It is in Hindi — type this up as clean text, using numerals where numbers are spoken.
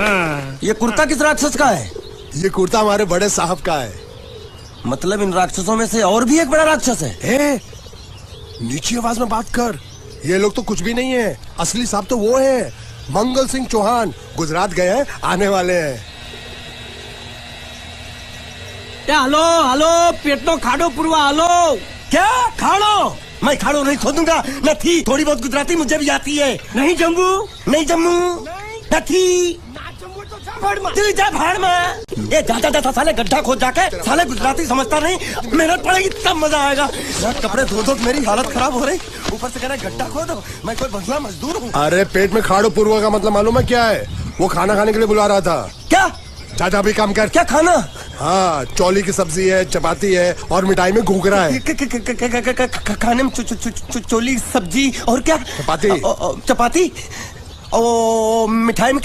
ये कुर्ता किस राक्षस का है? ये कुर्ता हमारे बड़े साहब का है। मतलब इन राक्षसों में से और भी एक बड़ा राक्षस है? नीची आवाज में बात कर। ये लोग तो कुछ भी नहीं है, असली साहब तो वो है मंगल सिंह चौहान। गुजरात गए हैं, आने वाले हैं। हेलो हेलो, पेटनो खाड़ो पुरवा। हेलो क्या खाड़ो? मैं खाड़ो नहीं खोदूंगा। न थी, थोड़ी बहुत गुजराती मुझे भी आती है। नहीं जम्मू, नहीं जम्मू, न थी। तू जा भाड़ में। ये जा साले गड्ढा खोद जाके। साले गुजराती समझता नहीं, मेहनत पड़ेगी तब मजा आएगा। यार कपड़े धो धो मेरी हालत खराब हो रही, ऊपर से कह रहा है गड्ढा खोदो। मैं कोई बंगला मजदूर हूँ? अरे पेट में खाड़ो पूर्वा का मतलब मालूम है क्या है? वो खाना खाने के लिए बुला रहा था। क्या? चाचा भी काम कर। क्या खाना? हाँ, चौली की सब्जी है, चपाती है और मिठाई में घूघरा है। खाने में चोली सब्जी और क्या? चपाती। चपाती। ओ मिठाई में